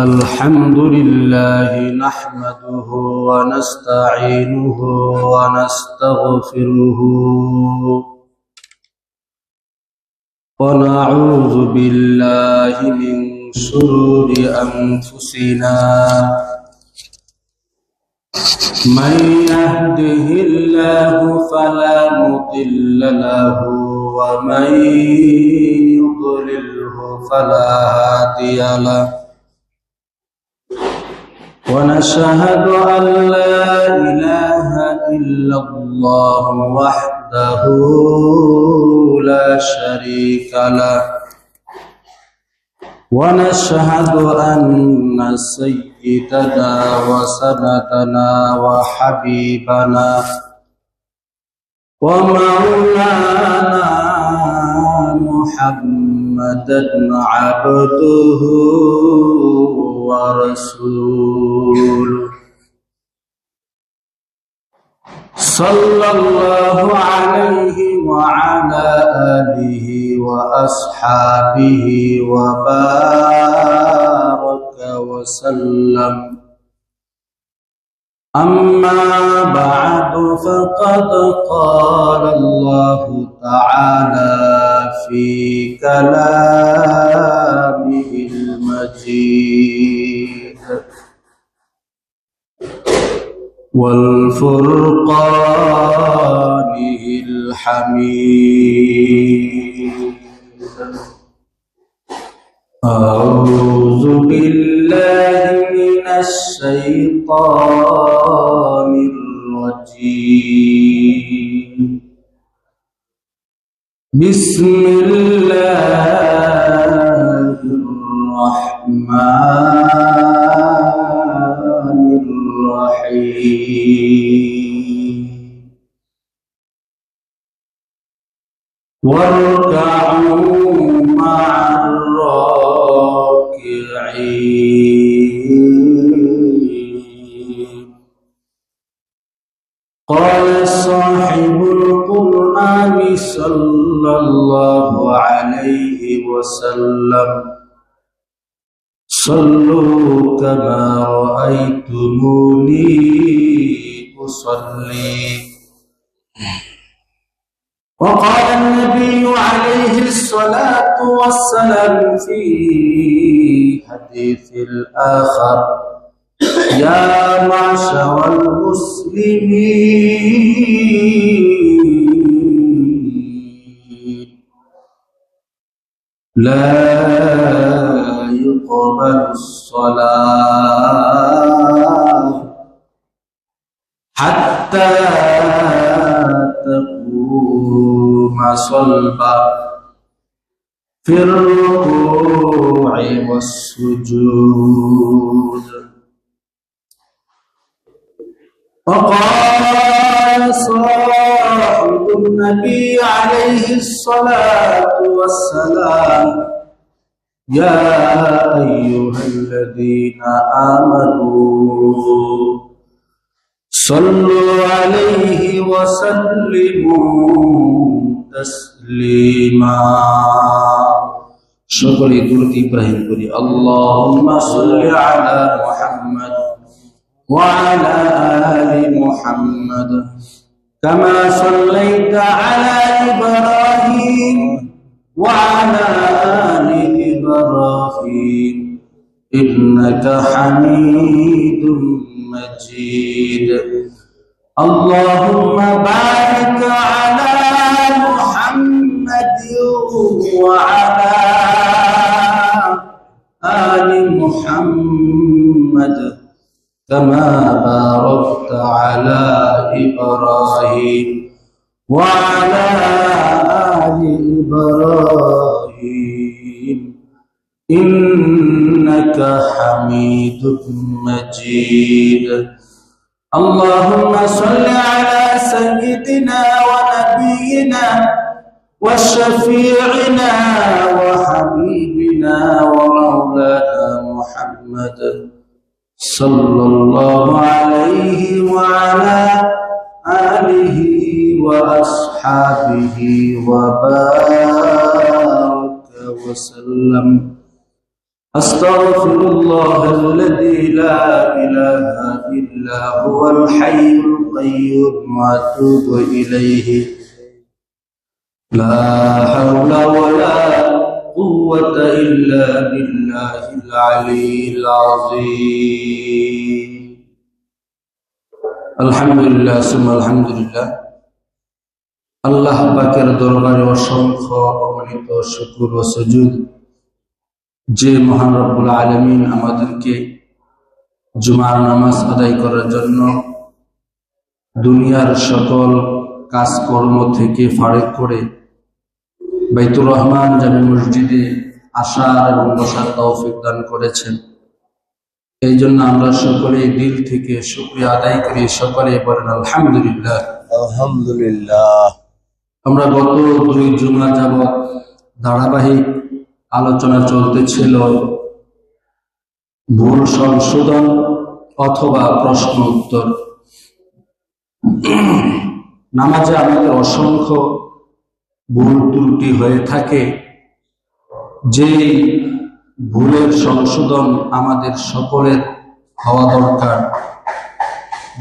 الحمد لله نحمده ونستعينه ونستغفره ونعوذ بالله من شرور أنفسنا من يهده الله فلا مضل له ومن يضلله فلا هادي له ونشهد أن لا إله إلا الله وحده لا شريك له ونشهد أن سيدنا وسندنا وحبيبنا ومولانا محمدا عبده ورسوله صلى الله عليه وعلى آله وأصحابه وبارك وسلم أما بعد فقد قال الله تعالى في كلامه المجيد والفرقانه الحميد أعوذ بالله من الشيطان الرجيم بسم الله الرحمن الرحيم واركعوا مع الراكعين قال صاحب القرآن صلى الله عليه وسلم صلوا كما رأيتموني أصلي وقال النبي عليه الصلاة والسلام في حديث الآخر يا معشر المسلمين لا يقبل الصلاة حتى تقوم صلبا في الركوع والسجود وقال صاحب النبي عليه الصلاة والسلام يا أيها الذين آمنوا صلوا عليه وسلموا تسليما شكرا درود إبراهيم قولي اللهم صل على محمد وعلى آل محمد كما صليت على إبراهيم وعلى آل إبراهيم إنك حميد مجيد اللهم بارك على محمد وعلى آل محمد كما باركت على إبراهيم وعلى آل إبراهيم إنك حميد مجيد اللهم صل على سيدنا ونبينا وشفيعنا وحبيبنا ومولانا محمد صلى الله عليه وعلى آله وأصحابه وبارك وسلم أستغفر الله الذي لا إله إلا هو الحي القيوم وأتوب إليه لا حول ولا قوة إلا بالله العلي العظيم الحمد لله ثم الحمد لله আল্লাহ পাকের দরবারে অসংখ্য অগণিত শুকর ও সুজুদ যে মহান রব্বুল আলামিন আমাদেরকে জুমার নামাজ আদায় করার জন্য দুনিয়ার সকল কাজকর্ম থেকে ফারেক করে বাইতুর রহমান জামে মসজিদে আসার এবং বসার তৌফিক দান করেছেন। এই জন্য আমরা সকলে দিল থেকে শুকরিয়া আদায় করি, সকলে বলেন আলহামদুলিল্লাহ। আলহামদুলিল্লাহ। আমরা গত 2 জুমা যাবত ধারাবাহিক আলোচনা চলতেছিল ভুল সংশোধন অথবা প্রশ্ন উত্তর। নামাজে আমাদের অসংখ্য ভুল ত্রুটি হয়ে থাকে, যে ভুলের সংশোধন আমাদের সকলের হওয়া দরকার।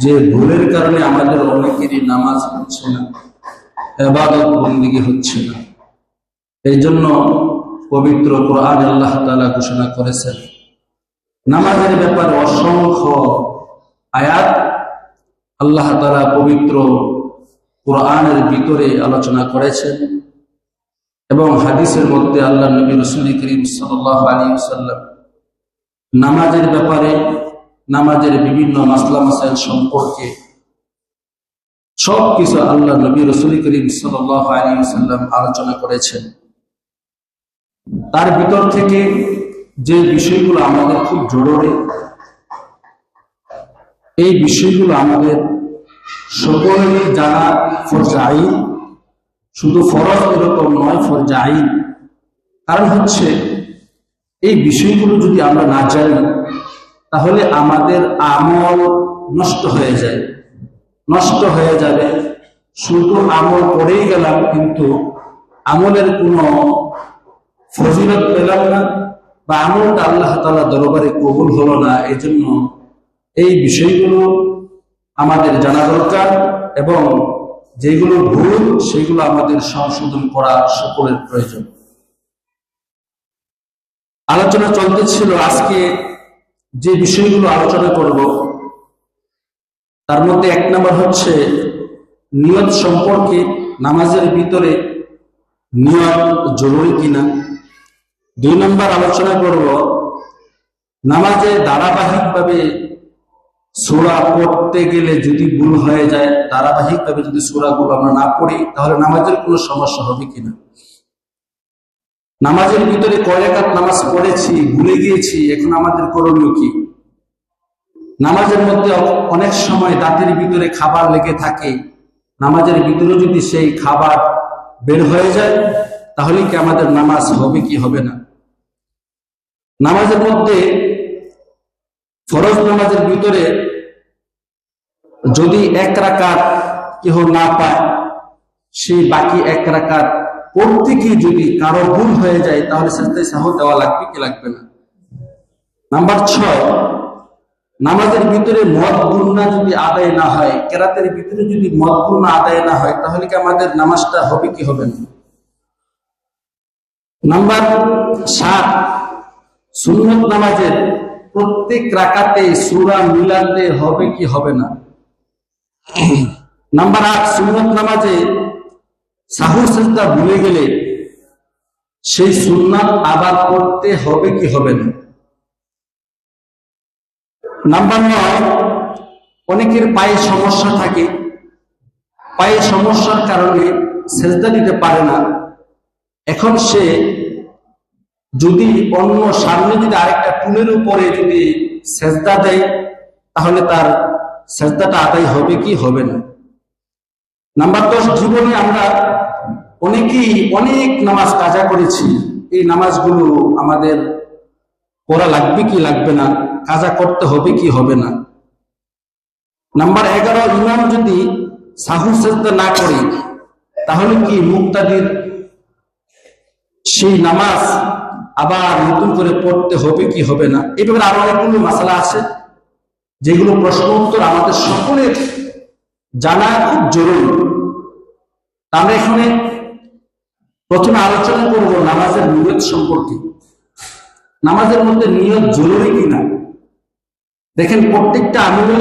যে ভুলের কারণে আমাদের অনেকেরই নামাজ হচ্ছে না, ইবাদত বন্দেগী হচ্ছে না। এই জন্য পবিত্র কোরআনে আল্লাহ তাআলা ঘোষণা করেছেন, নামাজের ব্যাপারে অসংখ্য আয়াত আল্লাহ তাআলা পবিত্র কোরআনের ভিতরে আলোচনা করেছেন এবং হাদিসের মধ্যে আল্লাহ নবী রাসূল করিম সাল্লাল্লাহু আলাইহি ওয়াসাল্লাম নামাজের ব্যাপারে, নামাজের বিভিন্ন মাসলা মাসাইল সম্পর্কে সবকিছু আল্লাহ নবী রাসূল করিম সাল্লাল্লাহু আলাইহি ওয়াসাল্লাম আলোচনা করেছেন। তার ভিতর থেকে যে বিষয়গুলো আমাদের খুব জরুরি, এই বিষয়গুলো আমাদের সকলেরই জানা ফরজ আইন, শুধু ফরজ এরকম নয়, ফরজ আইন। কারণ হচ্ছে এই বিষয়গুলো যদি আমরা না জানি তাহলে আমাদের আমল নষ্ট হয়ে যায়, নষ্ট হয়ে যাবে। শুধু আমল করেই গেলাম কিন্তু আমলের কোনো ফজিলত পেলাম না, বা আমলটা আল্লাহ তাআলা দরবারে কবুল হলো না। এই জন্য এই বিষয়গুলো আমাদের জানা দরকার এবং যেগুলো ভুল সেগুলো আমাদের সংশোধন করা সকলের প্রয়োজন। আলোচনা চলতেছিল, আজকে যে বিষয়গুলো আলোচনা করব তার মধ্যে 1 নম্বর হচ্ছে নিয়ত সম্পর্কে, নামাজের ভিতরে নিয়ত জরুরি কিনা। 2 নম্বর আলোচনা করব নামাজে ধারাবাহিকভাবে সূরা পড়তে গেলে যদি ভুল হয়ে যায়, ধারাবাহিকভাবে যদি সূরাগুলো আমরা না পড়ি তাহলে নামাজের কোনো সমস্যা হবে কিনা। নামাজের ভিতরে কয় রাকাত নামাজ পড়েছি, ভুলে গিয়েছি, এখন আমাদের করণীয় কি। নামাজের মধ্যে অনেক সময় দাঁতের ভিতরে খাবার লেগে থাকে, নামাজের ভিতরে যদি সেই খাবার বের হয়ে যায় তাহলে কি আমাদের নামাজ হবে কি হবে না। নামাজের মধ্যে ফরজ নামাজের ভিতরে যদি 1 রাকাত কেহ না পায়, সেই বাকি 1 রাকাত পড়তে গিয়ে যদি কারো ভুল হয়ে যায় তাহলে সেজদায় সাহু দেওয়া লাগবে কি লাগবে না। নাম্বার 6, নামাজের ভিতরে মদ গুন্না যদি আদায় না হয়, কেরাতের ভিতরে যদি মদ গুন্না আদায় না হয় তাহলে কি আমাদের নামাজটা হবে কি হবে না। নাম্বার 7, সুন্নত নামাজের প্রত্যেক রাকাতে সূরা মিলাতে হবে কি হবে না। নাম্বার 8, সুন্নত নামাজে সাহু সিজদা ভুলে গেলে সেই সুন্নাত আবার পড়তে হবে কি হবে না। নাম্বার 9, অনেকের পায়ে সমস্যা থাকে, পায়ে সমস্যার কারণে সিজদা দিতে পারে না। এখন সে যদি অন্য সামনে যদি আরেকটা টুলের উপরে যদি সিজদা দেয় তাহলে তার সিজদাটা আদায় হবে কি হবে না। নাম্বার 10, জীবনে আমরা অনেকেই অনেক নামাজ কাজা করেছি, এই নামাজগুলো আমাদের পড়া লাগবে কি লাগবে না, কাজা করতে হবে কি হবে না। নাম্বার 11, ইমাম যদি সাহু সিজদা না করে তাহলে কি মুক্তাদির সেই নামাজ আবার নতুন করে পড়তে হবে কি হবে না, এই ব্যাপারে আরো অনেকগুলো মাসালা আছে যেগুলো প্রশ্ন উত্তর আমাদের সকলের জানা খুব জরুরি। আমরা এখানে প্রথমে আলোচনা করব নামাজের নিয়ত সম্পর্কে। নামাজের মধ্যে নিয়ত জরুরি কিনা? দেখেন, প্রত্যেকটা আমল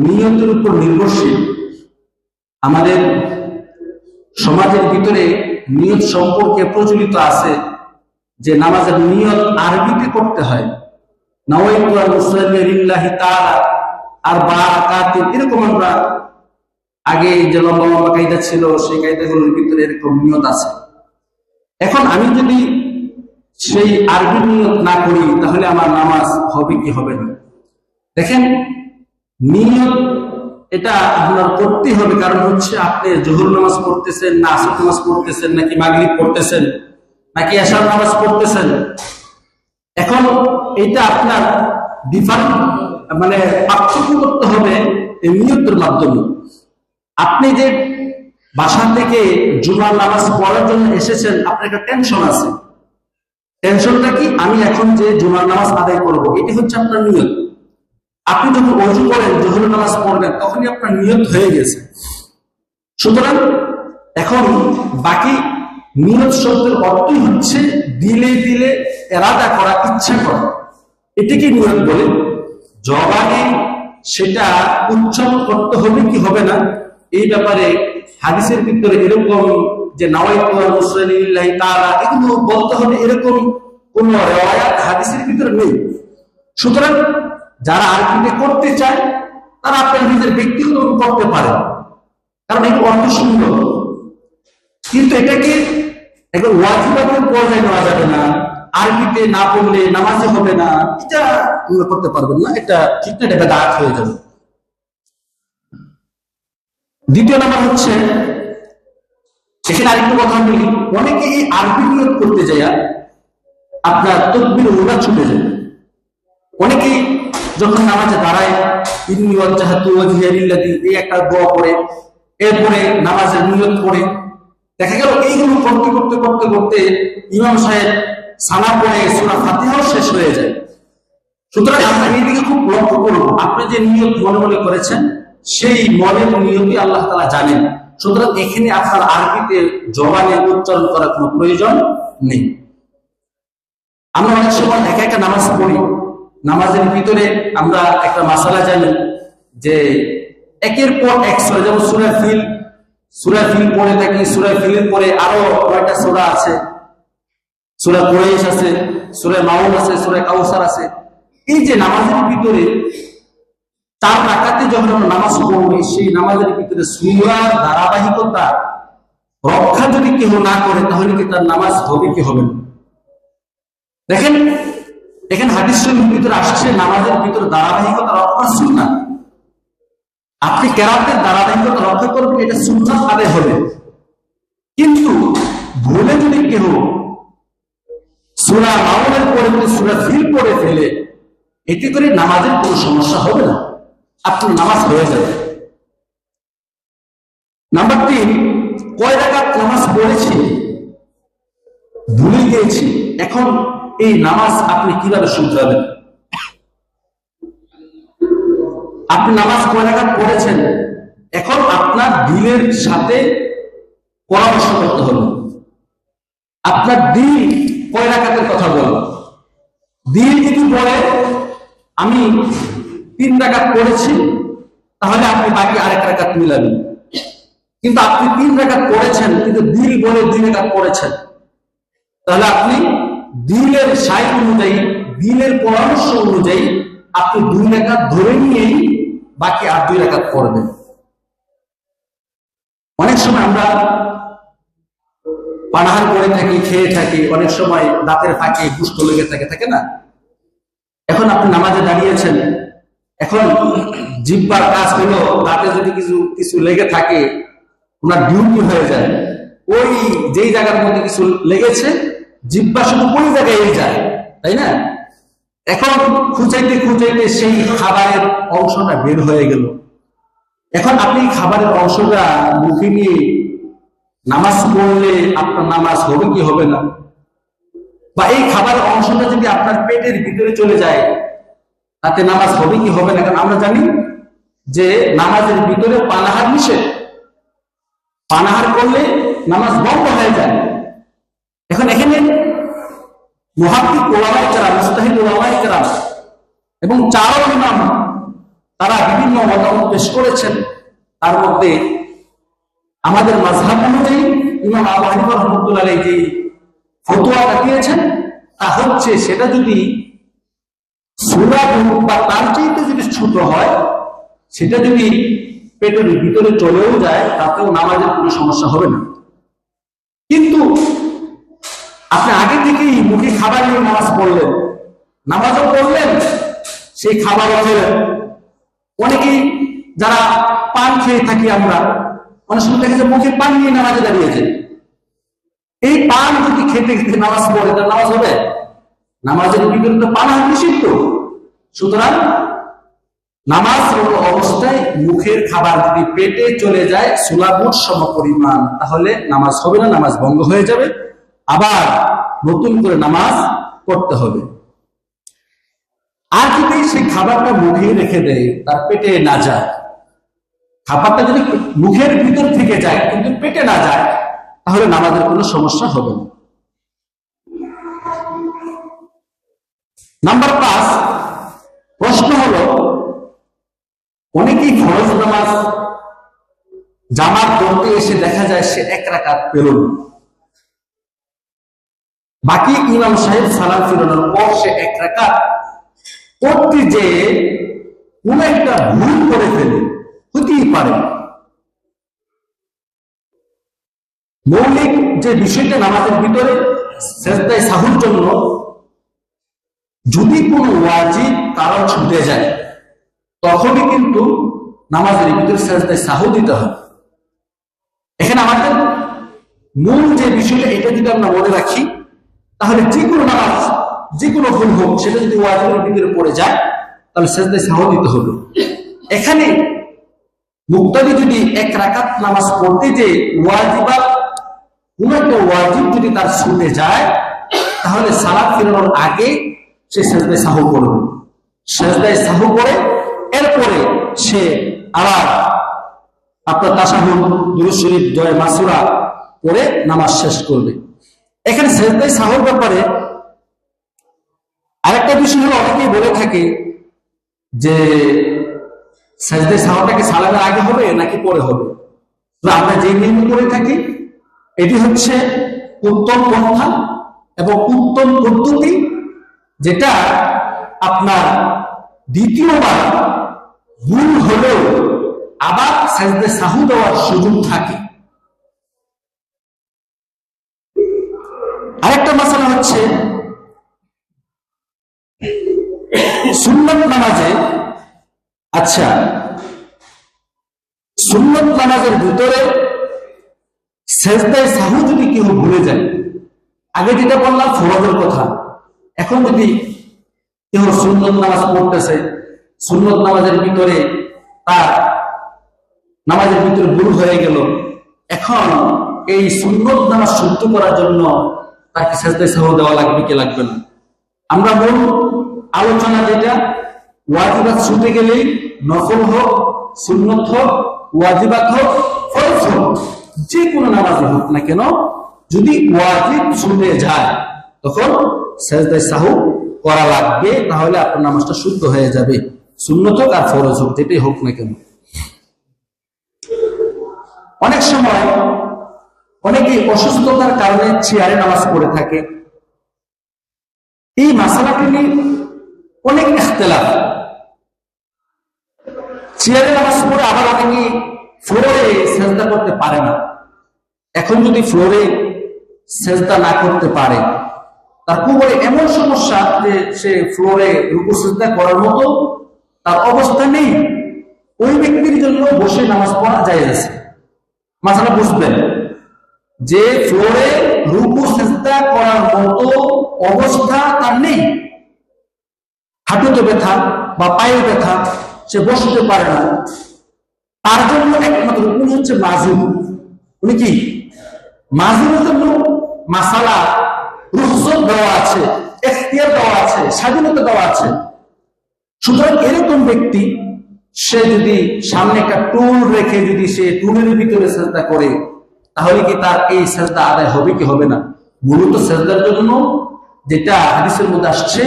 নিয়তের উপর নির্ভরশীল। আমাদের সমাজের ভিতরে নিয়ত সম্পর্কে প্রচলিত আছে যে নামাজের নিয়ত আরবিতে করতে হয়। নাওয়াইতু আন উসাল্লি লিল্লাহি তাআলা আরবা'a রাকাতিন, এরকম আমরা আগে যে লম্বা লম্বা কায়দা ছিল সেই কায়দাগুলোর ভিতরে এরকম নিয়ত আছে। এখন আমি যদি সেই আরবি নিয়ত না করি তাহলে আমার নামাজ হবে কি হবে না? দেখেন, নিয়ত এটা আপনার করতেই হবে। কারণ হচ্ছে আপনি জোহর নামাজ পড়তেছেন না আসর নামাজ পড়তেছেন, নাকি মাগরিব পড়তেছেন, নাকি এশার নামাজ পড়তেছেন। এখন এটা আপনার পার্থক্য করতে হবে এই নিয়তের মাধ্যমে। আপনি যে বাসা থেকে জুমার নামাজ পড়ার জন্য এসেছেন, আপনার একটা টেনশন আছে। টেনশনটা কি? আমি এখন যে জুমার নামাজ আদায় করবো, এটি হচ্ছে আপনার নিয়ত। আপনি যখন ওযু করেন জোহরের নামাজ পড়বেন, তখনই আপনার নিয়ত হয়ে গেছে। সুতরাং এখন বাকি নিয়ত শব্দের অর্থই হচ্ছে দিলে দিলে এরাদা করা, ইচ্ছা করা। এটিকে নিয়ত বলে। জবানে সেটা উচ্চারণ করতে হবে কি হবে না, এই ব্যাপারে হাদিসের ভিতরে এরকম যে নাওয়াইতু আন উসাল্লি লিল্লাহি তাআলা এগুলো বলতে হবে, এরকম কোন রিওয়ায়াত হাদিসের ভিতরে নেই। সুতরাং যারা আরবিতে করতে চায় তারা আপনার নিজের ব্যক্তিগত করতে পারে, কারণ এটা অর্থ সুন্দর। কিন্তু এটাকে একদম ওয়াজিবাতের পর্যায়ে নেওয়া যাবে না। আরবিতে না পড়লে নামাজে হবে না, এটা করতে পারবেন না। এটা ঠিক না, এটা বেদাত হয়ে যাবে। দ্বিতীয় নাম্বার হচ্ছে, এখানে আরেকটু কথা বলি, অনেকে এই আরবি নিয়ত করতে যায় আপনার তাকবীর ওলা ছুটে যায়। অনেকেই যখন নামাজে দাঁড়ায় ইন্নী ওয়াজ্জাহতু ওয়াজহিয়া লিল্লাযী এই একটা দোয়া করে এরপরে নামাজের নিয়ত করে, দেখা গেল এইগুলো করতে করতে করতে করতে ইমাম সাহেব সানা পড়ে সূরা ফাতিহাও শেষ হয়ে যায়। সুতরাং আমরা এই দিকে খুব লক্ষ্য করব। আপনি যে নিয়ত মনে মনে করেছেন সেই মনের নিয়তই আল্লাহ তাআলা জানেন। সুতরাং এখানে আপনার আরবিতে জবানে উচ্চারণ করার কোনো প্রয়োজন নেই। আমরা অনেক সময় একা একা নামাজ পড়ি, নামাজের ভিতরে আমরা একটা মাসালা জানি যে একের পর এক সূরা, যেমন সূরা ফিল পড়ে থাকি। সূরা ফিলের পরে আরো কয়টা সূরা আছে, সূরা কুরাইশ আছে, সূরা মাউন আছে, সূরা কাউসার আছে। এই যে নামাজের ভিতরে 4 রাকাতে যখন আমরা নামাজ পড়ি, সেই নামাজের ভিতরে সূরার ধারাবাহিকতা রক্ষা যদি কেউ না করে তাহলে কি তার নামাজ হবে কি হবে না? দেখেন, এখানে হাদিস শরীফের ভিতরে আসছে নামাজের ভিতরে ধারাবাহিকতা রক্ষা সুন্নাত। আপনি কেরাতের ধারাবাহিকতা রক্ষা করবেন, এটা সুন্নাত আদায় হবে। কিন্তু ভুলে যদি কেউ সূরা মাউনের পরে সূরা ফিল পড়ে ফেলে, এতে করে নামাজের কোনো সমস্যা হবে না, আপনার নামাজ হয়ে যাবে। নাম্বার 3, কয় রাকাত নামাজ পড়েছি ভুলে গিয়েছি, এখন এই নামাজ আপনি কিভাবে শুধরাবেন? আপনি নামাজ কয় রাকাত পড়েছেন, এখন আপনার দিলের সাথে পরামর্শ করতে হবে। আপনার দিল কয় রাকাতের কথা বল। দিল যদি বলে আমি 3 রাকাত পড়েছি, তাহলে আপনি বাকি আরেক রাকাত মিলাবেন। কিন্তু আপনি 3 রাকাত পড়েছেন, কিন্তু দিল বলে 2 রাকাত পড়েছেন, তাহলে আপনি দিলের সাইড অনুযায়ী, দিলের পরামর্শ অনুযায়ী আপনি 2 রাকাত ধরে নিয়েই বাকি আর 2 রাকাত পড়বেন। অনেক সময় আমরা পানাহার করে থাকি, খেয়ে থাকি, অনেক সময় দাঁতের ফাঁকে গুস্ত লেগে থাকে না? এখন আপনি নামাজে দাঁড়িয়েছেন, এখন জিহ্বার কাজ হলো দাঁতে যদি কিছু লেগে থাকে, ওনার ডিউটি হয়ে যায়। ওই যেই জায়গার মধ্যে কিছু লেগেছে, জিহ্বা শুধু ওই জায়গায় যায়, তাই না? এখন খুঁচাইতে খুঁচাইতে সেই খাবারের অংশটা বের হয়ে গেল। এখন আপনি খাবারের অংশটা মুখে নিয়ে নামাজ পড়লে আপনার নামাজ হবে কি হবে না? বা এই খাবার অংশটা যদি আপনার পেটের ভিতরে চলে যায়, তাতে নামাজ হবে কি হবে না? কারণ আমরা জানি যে নামাজের ভিতরে পানাহার নিষেধ, পানাহার করলে নামাজ বন্ধ হয়ে যায়। এখন এখানে মুহাদ্দিস উলামায়ে কেরাম, মুজতাহিদ উলামায়ে কেরাম এবং চার ইমাম তারা বিভিন্ন মতামত পেশ করেছেন। তার মধ্যে আমাদের মাযহাব অনুযায়ী ইমাম আবু হানিফা রাহমাতুল্লাহ আলাইহি যে ফতোয়াটা দিয়েছেন তা হচ্ছে, সেটা যদি সূরা বা তার চাইতে যদি ছোট হয়, সেটা যদি পেটের ভিতরে চলেও যায়, তাতেও নামাজের কোনো সমস্যা হবে না। কিন্তু আপনি আগে থেকেই মুখে খাবার নিয়ে নামাজ পড়লেন, নামাজও পড়লেন, সেই খাবারও খেলেন। অনেকেই যারা পান খেয়ে থাকি আমরা, অনেক সময় দেখে যে মুখে পান নিয়ে নামাজে দাঁড়িয়েছে। এই পান যদি খেতে খেতে নামাজ পড়ে, তার নামাজ হবে? নামাজের ভিতরে তো পান নিষিদ্ধ। সুতরাং নামাজ অবস্থায় মুখের খাবার যদি পেটে চলে যায় সুলাবুট সম পরিমাণ, তাহলে নামাজ হবে না, নামাজ ভঙ্গ হয়ে যাবে, আবার নতুন করে নামাজ পড়তে হবে। আর যদি সেই খাবারটা মুখে রেখে দেয়, তার পেটে না যায়, খাবারটা যদি মুখের ভিতর থেকে যায় কিন্তু পেটে না যায়, তাহলে নামাজের কোনো সমস্যা হবে না। নাম্বার 5, প্রশ্ন হলো, অনেকেই ফরজ নামাজ জামাত পড়তে এসে দেখা যায় সে 1 রাকাত পেল না, বাকি ইমাম সাহেব সালাম ফিরানোর পর সে 1 রাকাত পড়তে যে কোন একটা ভুল করে ফেলে, হতেই পারে। মৌলিক যে বিষয়টা নামাজের ভিতরে সেজদায়ে সাহুর জন্য, যদি কোনো ওয়াজিব কারো ছুটে যায়, তখনই কিন্তু নামাজের ভিতরে সেজদায়ে সাহু দিতে হবে। এখানে আমাদের মূল যে বিষয়টা, এটা যদি আমরা মনে রাখি, তাহলে যে কোনো নামাজ, যে কোনো ভুল হোক, সেটা যদি ওয়াজিবের ভিতরে পড়ে যায়, তাহলে সেজদায়ে সাহু দিতে হবে। এখানে মুক্তাদি যদি 1 রাকাত নামাজ পড়তে যে ওয়াজিবাত, কোন একটা ওয়াজিব যদি তার ছুটে যায়, তাহলে সালাত ফিরানোর আগে সে সেজদায়ে সাহু করবে। সেজদায়ে সাহু করে এরপরে সে আবার আপনার তাশাহুদ, দুরূদ শরীফ, দোয়া মাসুরা পড়ে নামাজ শেষ করবে। এখানে সেজদায়ে সাহুর ব্যাপারে আরেকটা বিষয় হলো, অনেকেই বলে থাকে যে সেজদায়ে সাহুটা কি সালামের আগে হবে নাকি পরে হবে। তো আমরা যে নিয়ম করে থাকি, এটি হচ্ছে উত্তম পন্থা এবং উত্তম পদ্ধতি, যেটা আপনার দ্বিতীয়বার ভুল হলেও আবার সেজদায়ে সাহু দেওয়ার সুযোগ থাকে। আরেকটা মাসালা হচ্ছে, সুন্নত নামাজে, আচ্ছা, সুন্নত নামাজের ভিতরে সেজদায়ে সাহু যদি কেউ ভুলে যায়, আগে যেটা বললাম ফরজের কথা, এখন যদি কেউ সুন্নত নামাজ পড়তেছে, সুন্নত নামাজের ভিতরে তার নামাজের ভিতরে ভুল হয়ে গেল, এখন এই সুন্নত নামাজ শুদ্ধ করার জন্য তাকে সেজদায়ে সাহু দেওয়া লাগবে কি লাগবে না? আমরা মূল আলোচনা যেটা, ওয়াজিবাত ছুটে গেলেই, নফল হোক, সুন্নত হোক, ওয়াজিবাত হোক, ফরজ হোক, যে কোনো নামাজ হোক না কেন, যদি ওয়াজিব ছুটে যায় তখন সেজদায়ে সাহু করা লাগবে, তাহলে আপনার নামাজটা শুদ্ধ হয়ে যাবে। সুন্নত হোক আর ফরজ হোক, যেটাই হোক না কেন। অনেক সময় অনেকেই অসুস্থতার কারণে চেয়ারে নামাজ পড়ে থাকে। এই মাসালাটি নিয়ে অনেক ইখতিলাফ। চেয়ারে নামাজ পড়ে আবার অনেকেই ফ্লোরে সেজদা করতে পারে না। এখন যদি ফ্লোরে সেজদা না করতে পারে, তার খুবই এমন সমস্যা যে সে ফ্লোরে রুকু সিজদা করার মতো তার অবস্থা নেই, ওই ব্যক্তির জন্য বসে নামাজ পড়া জায়েজ আছে। মাসালা বুঝবেন যে ফ্লোরে রুকু সিজদা করার মতো অবস্থা তার নেই, হাঁটুতে ব্যথা বা পায়ে ব্যথা, সে বসতে পারে না, তার জন্য একমাত্র উনি হচ্ছে মাজুর। উনি কি মাজুরের জন্য মাসালা রুখসত দেওয়া আছে, এখতিয়ার দেওয়া আছে, স্বাধীনতা দেওয়া আছে। সুতরাং এরকম ব্যক্তি সে যদি সামনে একটা টুল রেখে যদি সে টুলের ভিতরে সেজদা করে, তাহলে কি তার এই সেজদা আদায় হবে কি হবে না? মূলত সেজদার জন্য যেটা হাদিসের মধ্যে আসছে,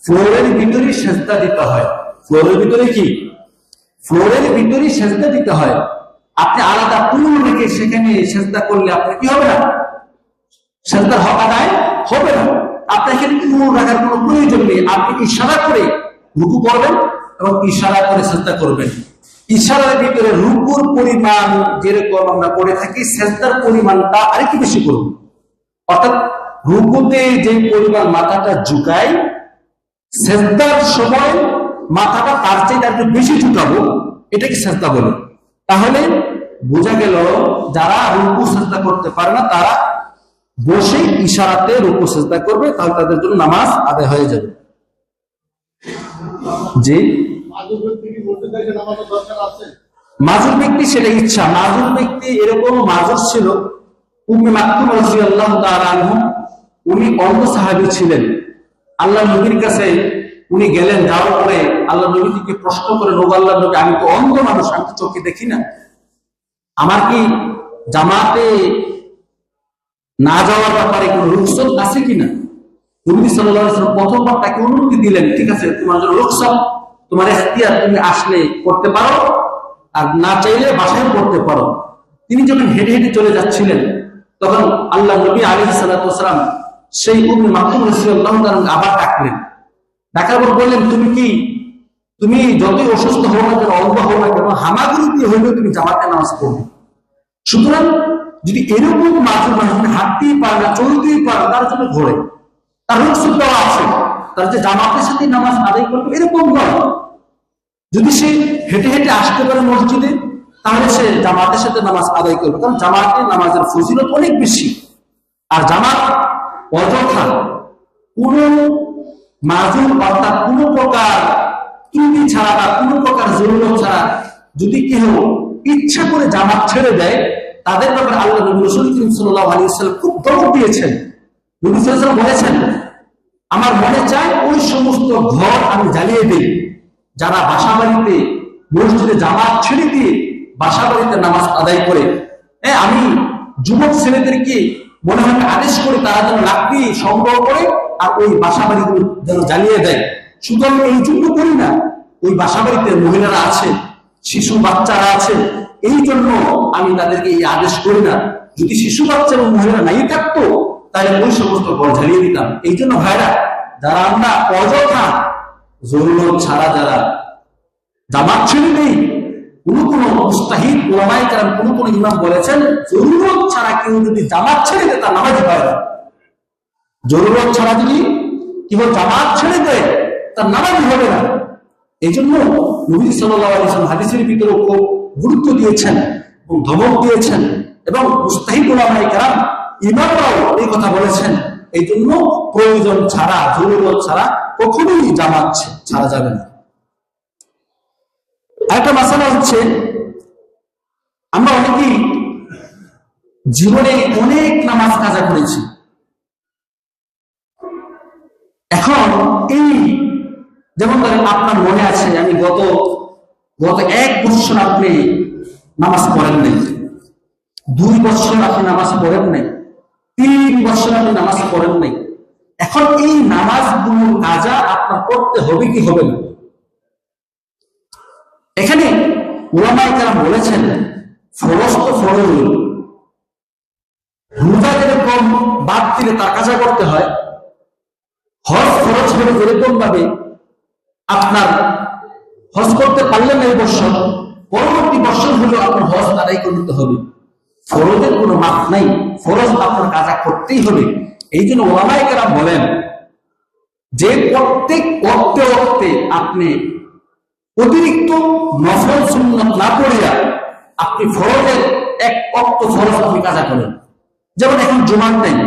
ফ্লোরের ভিতরেই সেজদা দিতে হয়। ফ্লোরের ভিতরে কি? ফ্লোরের ভিতরেই সেজদা দিতে হয়। আপনি আলাদা টুল রেখে সেখানে সেজদা করলে আপনার কি হবে না? সেজদার হক আদায় হবে না। আপনার এখানে টুল রাখার কোনো প্রয়োজন নেই। আপনি ইশারা করে রুকু করবেন এবং ইশারা করে সেজদা করবেন। ইশারার ভিতরে রুকুর পরিমাণ যেরকম আমরা করে থাকি, সেজদার পরিমাণটা আরেকটু বেশি করব। অর্থাৎ রুকুতে যে পরিমাণ মাথাটা ঝুঁকাই, সেজদার সময় মাথাটা তার চেয়ে একটু বেশি ঝুঁকাবো, এটাকে সেজদা বলে। তাহলে বোঝা গেল যারা রুকু সেজদা করতে পারে না তারা বসে ইশারাতে রুকু সেজদা করবে, তাহলে তাদের জন্য নামাজ আদায় হয়ে যাবে। জি, মাজুর ব্যক্তি সেটা ইচ্ছা। মাজুর ব্যক্তি এরকম মাজুর ছিল, উম্মে মাকতুম রাদিয়াল্লাহু তাআলা আনহা, উনি অন্ধ সাহাবী ছিলেন। আল্লাহ নবীর কাছে উনি গেলেন, যাওয়ার পরে আল্লাহ নবীকে প্রশ্ন করে, নবী আল্লাহ নবী, আমি তো অন্ধ মানুষ, আমি তো চোখে দেখি না, আমার কি জামাতে না যাওয়ার ব্যাপারে কোনো রুখসত আছে কিনা? নবী সাল্লাল্লাহু আলাইহি ওয়াসাল্লাম প্রথমবার তাকে অনুমতি দিলেন, ঠিক আছে, তোমার জন্য রুখসত, তোমার ইখতিয়ার, তুমি আসলে করতে পারো, আর না চাইলে বাসায় করতে পারো। তিনি যখন হেঁটে হেঁটে চলে যাচ্ছিলেন, তখন আল্লাহ নবী আলাইহিস সালাতু ওয়াস সালাম সেই উম্মে মাকতুম রাদিয়াল্লাহু তাআলা আবার ডাকলেন। ডাকার পর বললেন, তুমি যতই অসুস্থ হও না কেন, অন্ধ হও না কেন, হামাগুড়ি দিয়ে হইলেও তুমি জামাতে নামাজ পড়বে। সুতরাং যদি এরকম মাজুর মানুষ হাঁটতেই পারে না, চলতেই পারে, তার জন্য ঘোরে, তার রুখসত দেওয়া আছে, তার যে জামাতের সাথে নামাজ আদায় করবে এরকম নয়। যদি সে হেঁটে হেঁটে আসতে পারে মসজিদে, তাহলে সে জামাতের সাথে নামাজ আদায় করবে, কারণ জামাতে নামাজের ফজিলত অনেক বেশি। আর জামাত অযথা কোন মাজুর অর্থাৎ কোন প্রকার ত্রুটি ছাড়া বা কোন প্রকার জরুরত ছাড়া যদি কেউ ইচ্ছা করে জামাত ছেড়ে দেয়, তাদের ব্যাপারে আল্লাহ নবী রাসূল করিম সাল্লাল্লাহু আলাইহি ওয়াসাল্লাম খুব দরদ দিয়েছেন। নবী সাল্লাল্লাহু আলাইহি ওয়াসাল্লাম বলেছেন, আমার মনে চায় ওই সমস্ত ঘর আমি জ্বালিয়ে দিই যারা বাসা বাড়িতে মসজিদে জামাত ছেড়ে দিয়ে বাসা বাড়িতে নামাজ আদায় করে। আমি যুবক ছেলেদেরকে মনে হয় আদেশ করে তারা যেন লাকড়ি সংগ্রহ করে আর ওই বাসা বাড়িগুলো যেন জ্বালিয়ে দেয়। শুধু আমি এই জন্য করি না, ওই বাসা বাড়িতে মহিলারা আছে, শিশু বাচ্চারা আছে, এই জন্য আমি তাদেরকে এই আদেশ করি না। যদি শিশু বাচ্চা এবং মহিলা নাই থাকতো, তাহলে ওই সমস্ত ঘর জ্বালিয়ে দিতাম। এই জন্য ভাইরা, যারা আমরা অযথা জরুরত ছাড়া যারা জামাত ছেড়ে নেই, কোন মুস্তাহিদ ওলামায়ে কেরাম কোন ইমাম বলেছেন, জরুরত ছাড়া কেউ যদি জামাত ছেড়ে দেয় তার নামাজ হয় না। জরুরত ছাড়া যদি কেউ জামাত ছেড়ে দেয় তার নামাজ হবে না। এই জন্য নবী সাল্লাল্লাহু আলাইহি ওয়াসাল্লাম হাদিসের ভিতরে খুব গুরুত্ব দিয়েছেন এবং ধমক দিয়েছেন, এবং মুস্তাহিদ ওলামায়ে কেরাম ইমামরাও এই কথা বলেছেন। এই জন্য প্রয়োজন ছাড়া, জরুরত ছাড়া কখনোই জামাত ছাড়া যাবে না। আরেকটা মাসালা হচ্ছে, আমরা অনেকেই জীবনে অনেক নামাজ কাজা করেছি। এখন এই যেমন ধরেন আপনার মনে আছে, আমি গত 1 বছর আপনি নামাজ পড়েন নাই, 2 বছর আপনি নামাজ পড়েন নাই, 3 বছর আপনি নামাজ পড়েন নাই। এখন এই নামাজগুলো কাজা আপনার করতে হবে কি হবে না? এখানে ওলামায়ে কেরাম বলেছেন, ফরজ তো ফরজ, রোজা যেরকম বাদ দিলে তা কাজা করতে হয়, হজ ফরজ হলে যেরকম ভাবে আপনার হজ করতে পারলেন না এই বছর, পরবর্তী বছর হলেও আপনার হজ আদায় করতে হবে। ফরজের কোনো মাপ নাই, ফরজ আপনার কাজা করতেই হবে। এই জন্য ওলামায়ে কেরাম বলেন যে প্রত্যেক ওয়াক্তে আপনি অতিরিক্ত নফল সুন্নাত না পড়িয়া আপনি ফরজের 1 ওয়াক্ত ফরজ আপনি কাজা করেন। যেমন এখন জুমার টাইম,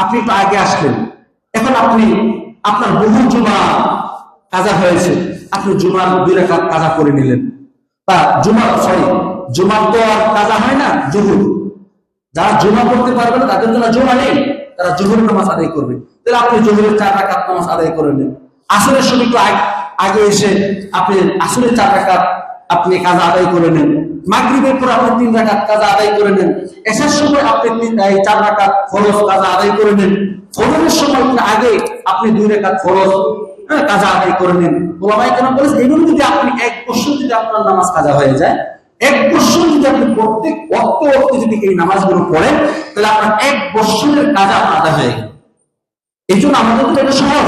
আপনি একটু আগে আসলেন, এখন আপনি আপনার বহু জুমা কাজা হয়েছে, আপনি জুমার 2 রাকাত কাজা করে নিলেন, বা জুমার তো আর কাজা হয় না, জুহুর। যারা জুমা করতে পারবে না তাদের জন্য জুমা নেই, তারা জোহরের নামাজ আদায় করবে, তাহলে আপনি জোহরের 4 রাকাত নামাজ আদায় করে নেন। আসরের সময় একটু আগে এসে আপনি আসরের 4 রাকাত আপনি কাজা আদায় করে নেন। মাগরিবের পর আপনি 3 রাকাত কাজা আদায় করে নেন। এশার সময় আপনি 4 রাকাত ফরজ কাজা আদায় করে নেন। ফজরের সময় আগে আপনি 2 রাকাত ফরজ কাজা আদায় করে নেন। ওলামায়ে কেরাম বলেছেন এগুলো যদি আপনি 1 বছর যদি আপনার নামাজ কাজা হয়ে যায়, 1 বছর যদি আপনি প্রত্যেক ওয়াক্তে যদি এই নামাজগুলো পড়েন, তাহলে আপনার 1 বছরের কাজা আদায় হয়ে গেল। এই জন্য আমাদের তো এটা সহজ,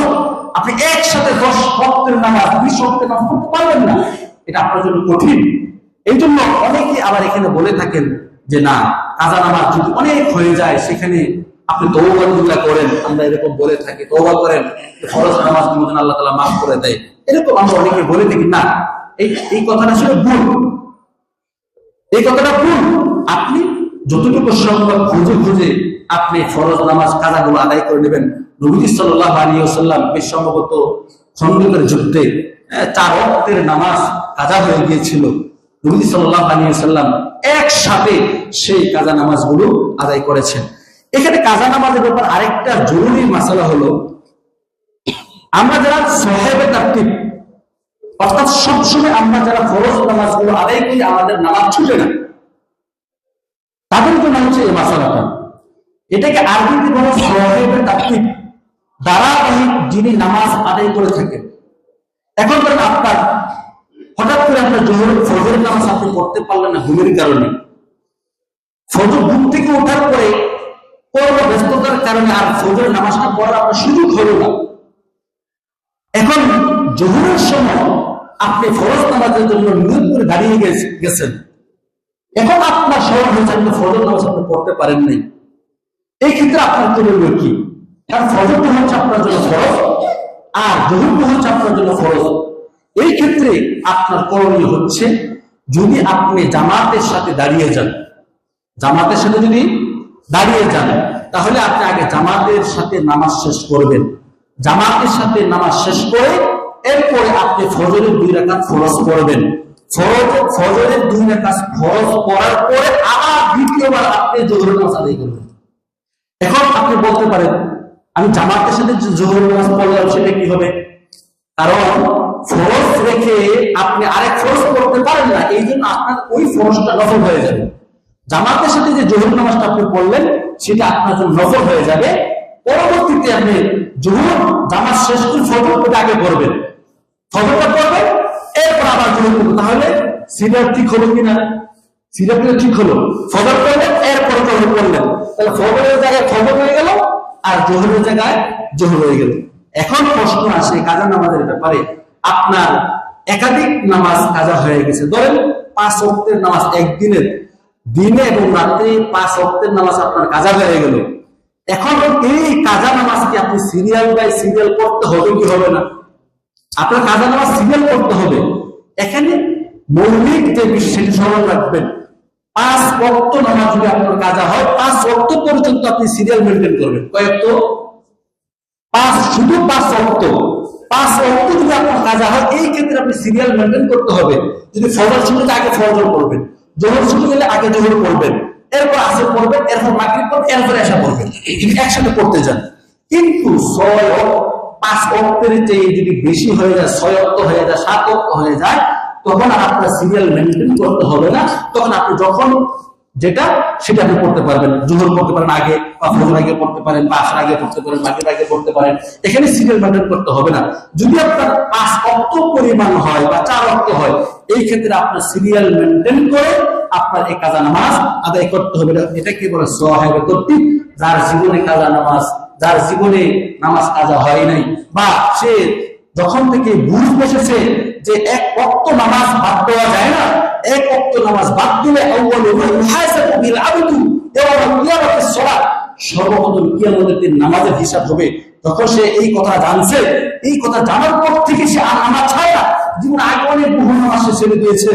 আপনি একসাথে 10 ওয়াক্তের নামাজ 20 ওয়াক্তের নামাজ পড়তে পারবেন না, এটা আপনার জন্য কঠিন। এই জন্য অনেকে আবার এখানে বলে থাকেন যে না, কাজা নামাজ যদি অনেক হয়ে যায় সেখানে আপনি তওবা করেন। আমরা এরকম বলে থাকি, তওবা করেন, ফরজ নামাজগুলো যেন আল্লাহ তাআলা মাফ করে দেয়, এরকম আমরা অনেকে বলে থাকি। না, এই কথাটা আসলে ভুল, এই কথাটা ভুল। আপনি যতটুকু সম্ভব খুঁজে আপনি ফরজ নামাজ কাজাগুলো আদায় করে নেবেন। নবীজি সাল্লাল্লাহু আলাইহি ওয়াসাল্লাম বেশ সম্ভবত খন্দকের যুদ্ধে 4 ওয়াক্তের নামাজ কাজা হয়ে গিয়েছিল। নবীজি সাল্লাল্লাহু আলাইহি ওয়াসাল্লাম একসাথে সেই কাজা নামাজগুলো আদায় করেছেন। এখানে কাজা নামাজের ব্যাপার আরেকটা জরুরি মাসালা হলো, আমরা যারা সাহেবে তারতিব, অর্থাৎ সবসময় আমরা যারা ফরজ নামাজগুলো আদায় করি আমাদের নামাজ ছুটে না, তাদের জন্য হচ্ছে এই মাসালাটা। এটাকে আরবিতে বলা সাহেবে তারতিব, ধারাবাহিক যিনি নামাজ আদায় করে থাকেন। এখন ধরেন আপনার হঠাৎ করে আপনার ফজরের নামাজ আপনি পড়তে পারলেন না ঘুমের কারণে, ফজর ঘুম থেকে ওঠার পরে কর্ম ব্যস্ততার কারণে আর ফজরের নামাজটা পড়ার আপনার সুযোগ হলো না। এখন জোহরের সময় আপনি ফরজ নামাজের জন্য নিয়ত করে দাঁড়িয়ে গেছেন, এখন আপনার স্মরণ হয়েছে আপনি ফজর নামাজ আপনি পড়তে পারেন নাই। এই ক্ষেত্রে আপনার করণীয় কি? কারণ ফজরটা হচ্ছে আপনার জন্য ফরজ আর জোহরটা হচ্ছে আপনার জন্য ফরজ। এই ক্ষেত্রে আপনার করণীয় হচ্ছে, যদি আপনি জামাতের সাথে দাঁড়িয়ে যান, জামাতের সাথে যদি দাঁড়িয়ে যান, তাহলে আপনি আগে জামাতের সাথে নামাজ শেষ করবেন। জামাতের সাথে নামাজ শেষ করে এরপরে আপনি ফজরের 2 রাকাত ফরজ পড়বেন। ফজরের 2 রাকাত ফরজ পড়ার পরে আবার দ্বিতীয়বার আপনি জোহরের নামাজ আদায় করবেন। এখন আপনি বলতে পারেন আমি জামাতের সাথে জোহরের নামাজ পড়লাম, সেটা কি হবে? কারণ ফরজ রেখে আপনি আরেক ফরজ পড়তে পারেন না, এই জন্য আপনার ওই ফরজটা নফল হয়ে যাবে। জামাতের সাথে যে জোহর নামাজটা আপনি পড়লেন সেটা আপনার জন্য নফল হয়ে যাবে। পরবর্তীতে আপনি জোহর জামাত শেষ করে ফজরটা আগে পড়বেন, ফজরটা পড়বেন, এরপর আবার জোহর পড়বেন। তাহলে সিরিয়াল ঠিক হলো কিনা? সিরিয়াল ঠিক হলো। ফজর পড়লেন, এরপর জোহর পড়লেন, তাহলে ফজরের জায়গায় ফজর হয়ে গেল আর জোহরের জায়গায় জোহর হয়ে গেল। এখন প্রশ্ন আসে কাজা নামাজের ব্যাপারে, আপনার একাধিক নামাজ কাজা হয়ে গেছে। ধরেন 5 ওয়াক্তের নামাজ একদিনের, দিনে এবং রাত্রে 5 ওয়াক্তের নামাজ আপনার কাজা হয়ে গেল। এখন এই কাজা নামাজ কি আপনি সিরিয়াল বাই সিরিয়াল পড়তে হবে কি হবে না? আপনার কাজা নামাজ সিরিয়াল পড়তে হবে। এখানে মৌলিক যে বিষয়টি স্মরণ রাখবেন, 5 ওয়াক্ত নামাজ যদি আপনার কাজা হয় 5 ওয়াক্ত পর্যন্ত আপনি সিরিয়াল মেনটেন করবেন। কয়েক তো 5, শুধু 5 ওয়াক্ত, 5 ওয়াক্ত যদি আপনার কাজা হয় এই ক্ষেত্রে আপনি সিরিয়াল মেনটেন করতে হবে। যদি ফজর শুরুতে আগে ফজর পড়বেন, জোহর শুরু গেলে আগে জোহর পড়বেন, এরপর আসর পড়বেন, এরপর মাগরিব পড়বেন, এরপর এশা পড়বেন, একসাথে পড়তে যান। কিন্তু 5 ওয়াক্তের চেয়ে যদি বেশি হয়ে যায়, 6 ওয়াক্ত হয়ে যায়, 7 ওয়াক্ত হয়ে যায়, তখন আর আপনার সিরিয়াল মেনটেন করতে হবে না। তখন আপনি যখন যেটা সেটা আপনি পড়তে পারবেন। জোহর পড়তে পারেন আগে, বা ফজর আগে পড়তে পারেন, বা আসর আগে পড়তে পারেন, মাগরিব আগে পড়তে পারেন, এখানে সিরিয়াল মেনটেন করতে হবে না। যদি আপনার 5 ওয়াক্ত পরিমাণ হয় বা 4 ওয়াক্ত হয়, এই ক্ষেত্রে আপনার সিরিয়াল মেনটেন করে আপনার এই কাজা নামাজ আদায় করতে হবে। এটা কি বলে সাহেবে তারতিব। যার জীবনে কাজা নামাজ, যার জীবনে নামাজ কাজা হয় নাই, বা সে যখন থেকে বুঝ বসেছে যে 1 ওয়াক্ত নামাজ বাদ দেওয়া যায় না, 1 ওয়াক্ত নামাজ বাদ দিলে সর্বপ্রথম কিয়ামতের দিন নামাজের হিসাব হবে। যখন সে এই কথা জানছে, এই কথা জানার পর থেকে সে আর নামাজ ছাড়ে না। জীবন আগে অনেক বহু নামাজ সে ছেড়ে দিয়েছে,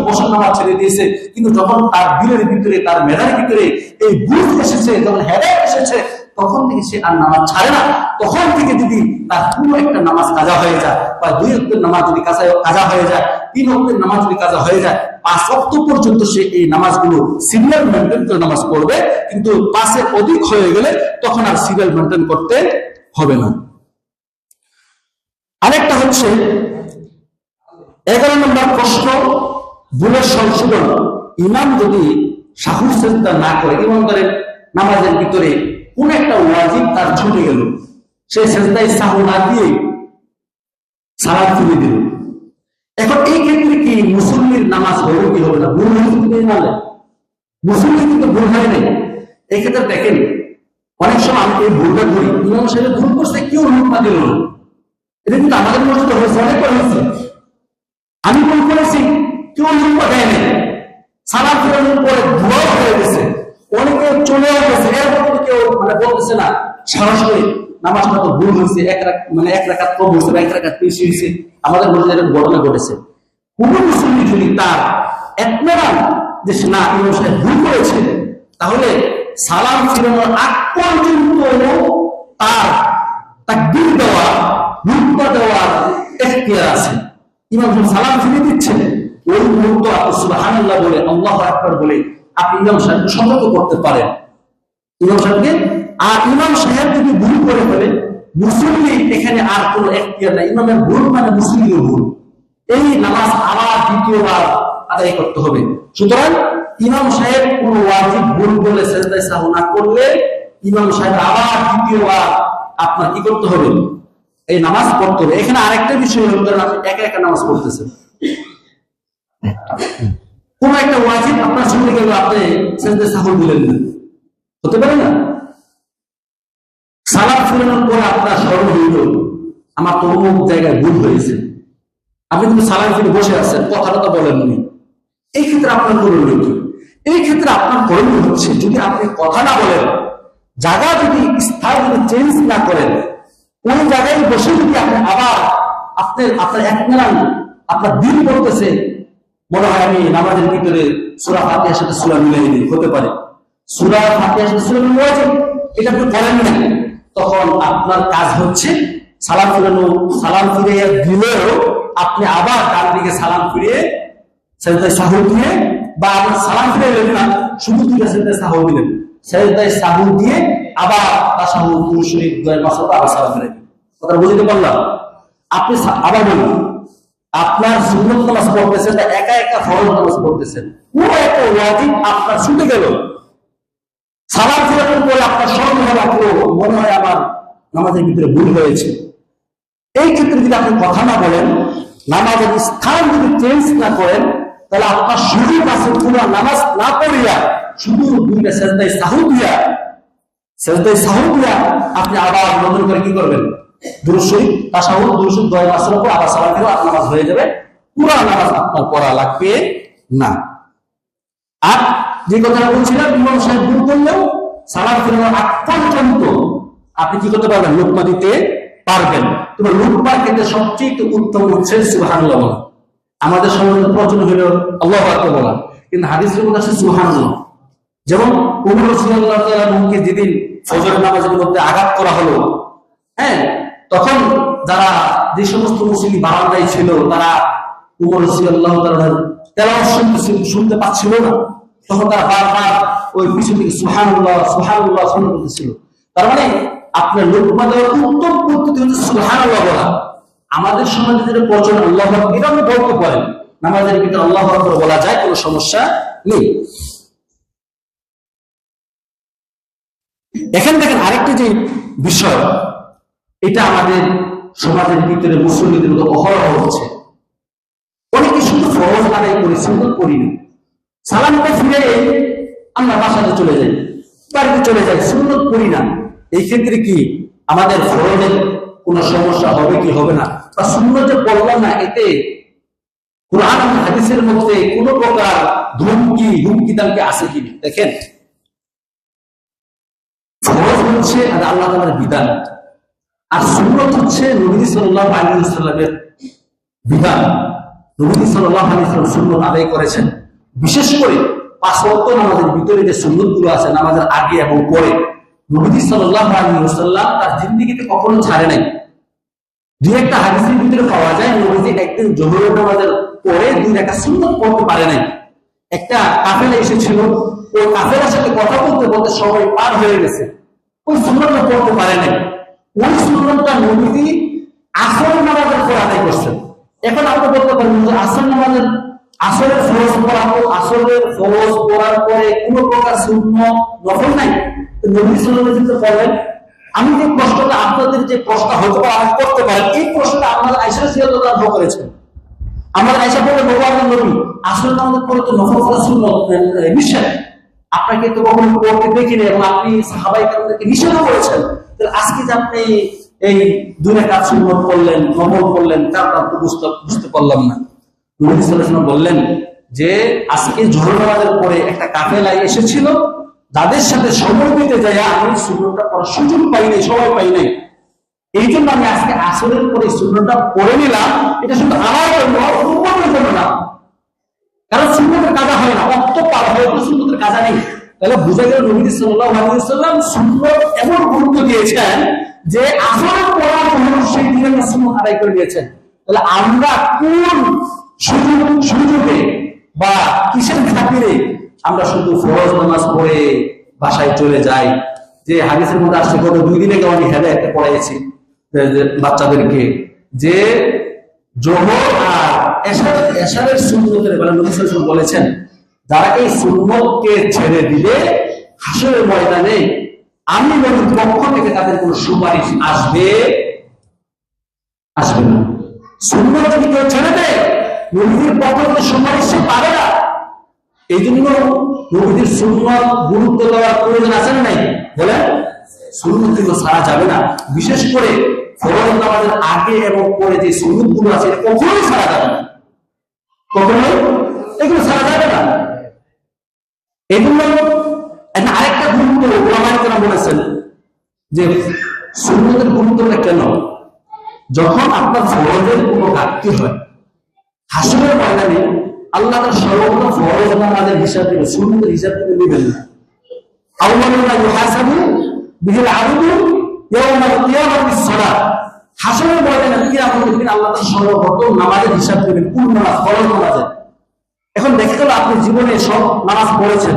বছর নামাজ ছেড়ে দিয়েছে, কিন্তু যখন তার দিলের ভিতরে, তার মেধার ভিতরে এই বুঝ এসেছে, যখন হেদায়েত এসেছে, তখন থেকে সে আর নামাজ ছাড়ে না। তখন থেকে যদি তার পুরো একটা নামাজ কাজা হয়ে যায়, বা 2 ওয়াক্তের নামাজ যদি কাজা হয়ে যায়, 3 ওয়াক্তের নামাজ যদি কাজা হয়ে যায়, 5 ওয়াক্ত পর্যন্ত সে এই নামাজগুলো সিরিয়াল মেনটেন করে নামাজ পড়বে, কিন্তু 5-এর অধিক হয়ে গেলে তখন আর সিরিয়াল মেনটেন করতে হবে না। আরেকটা হচ্ছে 11 নম্বর প্রশ্ন, ভুলের সংশোধন। ইমাম যদি সাহু সেজদা না করে, ইমানদারের নামাজের ভিতরে কোন একটা ওয়াজিব তার ছুটে গেল, সে সেজদায় সাহু না দিয়ে সালাত ফিরে দিল, এখন এই ক্ষেত্রে কি মুসল্লির নামাজ হবে কি হবে না? ভুল হয়েছে কিন্তু ইমামে, মুসল্লি কিন্তু ভুল হয় নাই। এই ক্ষেত্রে দেখেন অনেক সময় আমি এই ভুলটা করি, ইমাম সাহেব ভুল করছে, কেউ লুকমা দিল না। এটা কিন্তু আমাদের মধ্যে হয়েছে, অনেকবার হয়েছে। আমি ভুল করেছি, কেউ লুকমা দেয় নাই, সালাম ফেরানোর পরে ধোয়া হয়ে গেছে, অনেকে চলেও গেছে, এরপর কিন্তু কেউ বলতেছে না সাহস করে নামাজটা তো ভুল হয়েছে, এক রাকাত কম হয়েছে বা 1 রাকাত বেশি হয়েছে। আমাদের মধ্যে এরকম ঘটনা ঘটেছে। কোন মুসল্লি যদি তার একমেরান যে না ইমাম সাহেব ভুল করেছে, তাহলে সালাম ফিরানোর আগ পর্যন্ত তার তাকবীর দেওয়া, রুকবা দেওয়ার ইখতিয়ার আছে। ইমাম সাহেব সালাম ফিরিয়ে দিচ্ছেন, ওই মুহূর্ত আপনি সুবহানাল্লাহ বলে, আল্লাহু আকবার বলে আপনি ইমাম সাহেবকে সতর্ক করতে পারেন, ইমাম সাহেবকে। আর ইমাম সাহেব যদি ভুল করে ফেলে, মুসল্লি এখানে আর কোনো ইখতিয়ার নাই, ইমামের ভুল মানে মুসল্লির ভুল, এই নামাজ আবার দ্বিতীয়বার আদায় করতে হবে। সুতরাং ইমাম সাহেব কোন ওয়াজিব ভুল বলে সেজদায় সাহু না করলে ইমাম সাহেব আবার দ্বিতীয়বার আপনার কি করতে হবে? এই নামাজ পড়তে হবে। এখানে আরেকটা বিষয় হল, আপনি একা একা নামাজ পড়তেছেন, কোন একটা ওয়াজিব আপনার শুনতে গেল, আপনি সেজদায় সাহু দিলেন না, হতে পারে না? সালাম ফিরানোর পরে আপনার স্মরণ হইল আমার তো অমুক জায়গায় ভুল হয়েছে, আপনি কিন্তু সালাম ফিরে বসে আছেন, কথাটা তো বলেননি। এই ক্ষেত্রে আপনার করণীয় কি? এই ক্ষেত্রে আপনার করণীয় হচ্ছে, যদি আপনি কথা না বলেন, জায়গা যদি স্থান যদি চেঞ্জ না করেন, ওই জায়গায় বসে যদি আপনি আবার আপনার একমেরান আপনার দিন করতেছে, মনে হয় আমি নামাজের ভিতরে সূরা ফাতিহার সাথে সূরা মিলাই দিই, হতে পারে সূরা ফাতিহার সাথে সূরা মিলাই যায়, এটা আপনি করেন না, তখন আপনার কাজ হচ্ছে সালাম ফিরানো। সালাম ফিরিয়ে দিলেও আপনি আবার ডান দিকে সালাম ফিরিয়ে সেজদায় সাহু দিয়ে, বা আপনি সালাম ফিরে এলেন না, শুধু দুইটা সেজদায় সাহু দিলেন, সেজদায় সাহু দিয়ে আবার তাশাহুদ, দুরূদ শরীফ, দোয়া মাসুরা, আবার সালাম ফিরে দিলেন। কথা বুঝতে পারলাম? আপনি আবার বলুন, আপনার সুন্নত নামাজ পড়তেছেন না একা একা ফরজ নামাজ পড়তেছেন, কোন একটা ওয়াজিব আপনার ছুটে গেল, সালাম ফিরানোর পরে আপনার স্মরণ হলো, মনে হয় আমার নামাজের ভিতরে ভুল হয়েছে। এই ক্ষেত্রে যদি আপনি কথা না বলেন, নামাজের স্থান যদি চেঞ্জ না করেন, তাহলে আপনার সুযোগ আছে পুরো নামাজ না পড়িয়া শুধু দুইটা সেজদায় সাহু দিয়া আপনি আবার নতুন করে কি করবেন? দুরূদ শরীফ, তাশাহুদ, দুরূদ শরীফ, দোয়া মাসুরা পড়ে আবার সালাম ফিরে আপনার নামাজ হয়ে যাবে, পুরো নামাজ আপনার পড়া লাগবে না। আর যে কথা বলছিলাম, ইমাম সাহেব ভুল করলেও সালাম ফিরানোর আগ পর্যন্ত আপনি কি করতে পারবেন? লুকমা দিতে পারবেন। তবে লুকমার ক্ষেত্রে সবচেয়ে উত্তম হচ্ছে সুবহানাল্লাহ বলা। আমাদের সমাজে প্রচলন হলো আল্লাহু আকবার বলা, কিন্তু হাদিসের মধ্যে আছে সুবহানাল্লাহ। যেমন ওমর রাদিয়াল্লাহু তাআলা আনহুকে যেদিন ফজরের নামাজের মধ্যে আঘাত করা হলো, হ্যাঁ, তখন যারা যে সমস্ত মুসলিম বারান্দায় ছিল, তারা ওমর রাদিয়াল্লাহু তাআলার তেলাওয়াত শুনতে পাচ্ছিল না, তখন তারা বারবার ওই পিছন থেকে সুবহানাল্লাহ সুবহানাল্লাহ শুনতে করতেছিল। তার মানে আপনার লুকমা দেওয়ার উত্তম পদ্ধতি হচ্ছে সুবহানাল্লাহ বলা। আমাদের সমাজে যেটা প্রচলন আল্লাহু আকবার, এটা আপনি বলতে পারেন, নামাজের ভিতরে আল্লাহু আকবার বলা যায়, কোনো সমস্যা নেই। এখানে দেখেন আরেকটা যে বিষয়, এটা আমাদের সমাজের ভিতরে মুসলিমদের মতো অহরহ হচ্ছে। অনেকে শুধু ফরজ আদায় করি, সুন্নাত করি না, সালামটা ফিরে আমরা বাসাতে চলে যাই, বাড়িতে চলে যাই, সুন্নাত করি না। এই ক্ষেত্রে কি আমাদের ফরজের কোনো সমস্যা হবে কি হবে না? বা সুন্নাত যে পড়লাম না, এতে কুরআন এবং হাদিসের মধ্যে কোনো প্রকার হুমকি দামকে আছে কিনা? দেখেন, ফরজ হচ্ছে আল্লাহ তাআলার বিধান, আর সুন্নাত হচ্ছে নবী সাল্লাল্লাহু আলাইহি ওয়াসাল্লামের বিধান। নবী সাল্লাল্লাহু আলাইহি ওয়াসাল্লাম সুন্নাত আদায় করেছেন। বিশেষ করে 5 ওয়াক্ত নামাজের ভিতরে যে সুন্নাতগুলো আছে, নামাজের আগে এবং পরে, নবী সাল্লাল্লাহু আলাইহি ওয়াসাল্লাম তার জিন্দেগিতে কখনো ছাড়ে নাই। দুই একটা হাদিসের ভিতরে পাওয়া যায়, নবী একদিন যোহরের নামাজের পরে 2 রাকাত সুন্নাত পড়তে পারে নাই। একটা কাফেলা এসেছিল, ওই কাফেলার সাথে কথা বলতে বলতে সময় পার হয়ে গেছে, ওই সুন্নতটা পড়তে পারে নাই। ওই সুন্নতটা নবীজি আসরের নামাজের পর আদায় করছেন। এখন আপনি বলতে পারেন যে আসরের ফরজ পড়া, আসরের ফরজ পড়ার পরে কোনো প্রকার সুন্নত নফল নাই, নবী সাল্লাল্লাহু আলাইহি ওয়াসাল্লাম বলেন। আমি যে প্রশ্নটা আপনাদের যে প্রশ্ন হয়তো আজ করতে পারেন, এই প্রশ্নটা আমাদের আয়েশা রাদিয়াল্লাহু আনহা করেছেন। আমাদের আয়েশা বলে, ভগবানের নবী আসরের নামাজের পরে তো নফল পড়া সুন্নত নিষেধ, আপনাকে তো কখনো করতে দেখিনি এবং আপনি সাহাবায়ে কেরামদেরকে নিষেধ করেছেন, তাহলে আজকে যে আপনি এই দুই রাকাত সুন্নত করলেন, নফল করলেন, তারটা তো বুঝতে পারলাম না। নবী সাল্লাল্লাহু আলাইহি ওয়াসাল্লাম বললেন যে আজকে জোহর নামাজের পরে একটা কাফেলা এসেছিল, যাদের সাথে সময় দিতে যায় আমি সুন্নতটা পড়ার সুযোগ পাই নাই, সময় পাই নাই, এই জন্য আমি আজকে আসরের পরে সুন্নতটা পড়ে নিলাম। এটা শুধু আমার জন্য, উম্মতের জন্য না, কারণ সুন্নতের কাজা হয় না, অক্ত পার হয় তো সুন্নতের কাজা নেই। তাহলে বোঝা গেল নবী সাল্লাল্লাহু আলাইহি ওয়াসাল্লাম সুন্নত এমন গুরুত্ব দিয়েছেন যে আসরের পড়ার জন্য সেই দিনের সুন্নত আদায় করে দিয়েছেন। তাহলে আমরা কোন সুযোগে বা কিসের খাতিরে আমরা শুধু ফরজ নামাজ পড়ে বাসায় চলে যাই? যে হাদিসের মধ্যে আসছে, গত 2 দিন আগে আমি হেদায়েতকে পড়াইছি বাচ্চাদেরকে, যে জোহর আর এশারের সুন্নতের বেলা নবী সাল্লাল্লাহু আলাইহি ওয়াসাল্লাম বলেছেন, যারা এই সুন্নতকে ছেড়ে দিবে হাসরের ময়দানে আমি নবীর পক্ষ থেকে তাদের কোনো সুপারিশ আসবে না। সুন্নত যদি কেউ ছেড়ে দেয়, নবীর পক্ষ থেকে সুপারিশ সে পাবে না। এই জন্য নবীর সুন্নত গুরুত্ব দেওয়ার প্রয়োজন আছে না নাই? বলেন, সুন্নত কিন্তু ছাড়া যাবে না। বিশেষ করে ফরজ নামাজের আগে এবং পরে যে সুন্নতগুলো আছে কখনোই ছাড়া যাবে না, কখনোই এগুলো ছাড়া যাবে না। এগুলো আরেকটা গুরুত্ব ওলামায়ে কেরাম বলেছেন যে সুন্নতের গুরুত্বটা কেন, যখন আপনার ফরজের কোনো ঘাটতি হয় হাসরের ময়দানে আল্লাহ তার সর্বপ্রথম ফরজ নামাজের হিসাব দেবে, সুন্নতের হিসাব থেকে নেবেন না। আউয়ালুমা ইউহাসাবু বিহিল আবদু ইয়াউমাল কিয়ামাতিস সালাত, হাসরের ময়দানে কিয়ামতের দিন আল্লাহ তার সর্বপ্রথম নামাজের হিসাব দেবেন, কোন নামাজ? ফরজ নামাজের। এখন দেখা গেল আপনি জীবনে সব নামাজ পড়েছেন,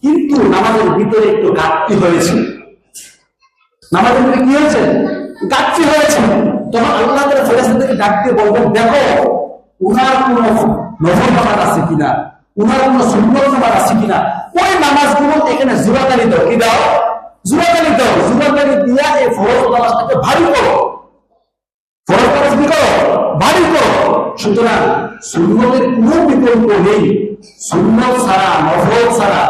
কিন্তু নামাজের ভিতরে একটু ঘাটতি হয়েছে, নামাজের ভিতরে কি হয়েছে? ঘাটতি হয়েছে। তখন আল্লাহ তাআলা ফেরেশতাদেরকে ডাক দিয়ে বলবেন, দেখো উনার কোন নফল নামাজ আছে কিনা, উনার কোন সুন্নত নামাজ আছে কিনা, ওই নামাজগুলো এখানে জোরাতালি দাও। কি দাও? জোরাতালি দাও। জোরাতালি দিয়া এই ফরজ নামাজটাকে ভারী করো, ফরজ নামাজ কি করো? ভারী করো। সুতরাং সুন্নতের কোনো বিকল্প নেই। সুন্নত ছাড়া, নফল ছাড়া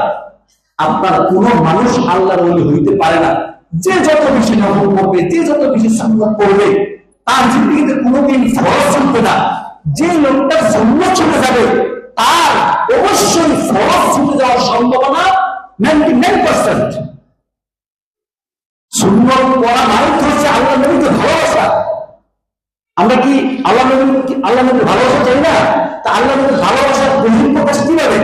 আপনার কোন মানুষ আল্লাহর ওলি হইতে পারে না। যে যত বেশি নফল করবে, যে যত বেশি সুন্নত করবে, তার জিন্দেগিতে কোনোদিন ফরজ চলবে না। যে লোকটার সুন্নত চলে যাবে, তার অবশ্যই ফরজ ছুটে যাওয়ার সম্ভাবনা 99%। সুন্নত পড়া মানে হচ্ছে আল্লাহ নবীকে ভালোবাসা। আমরা কি আল্লাহ নবীর ভালোবাসা চাই না? তা আল্লাহ নবীর ভালোবাসার বহিঃপ্রকাশ কিভাবে?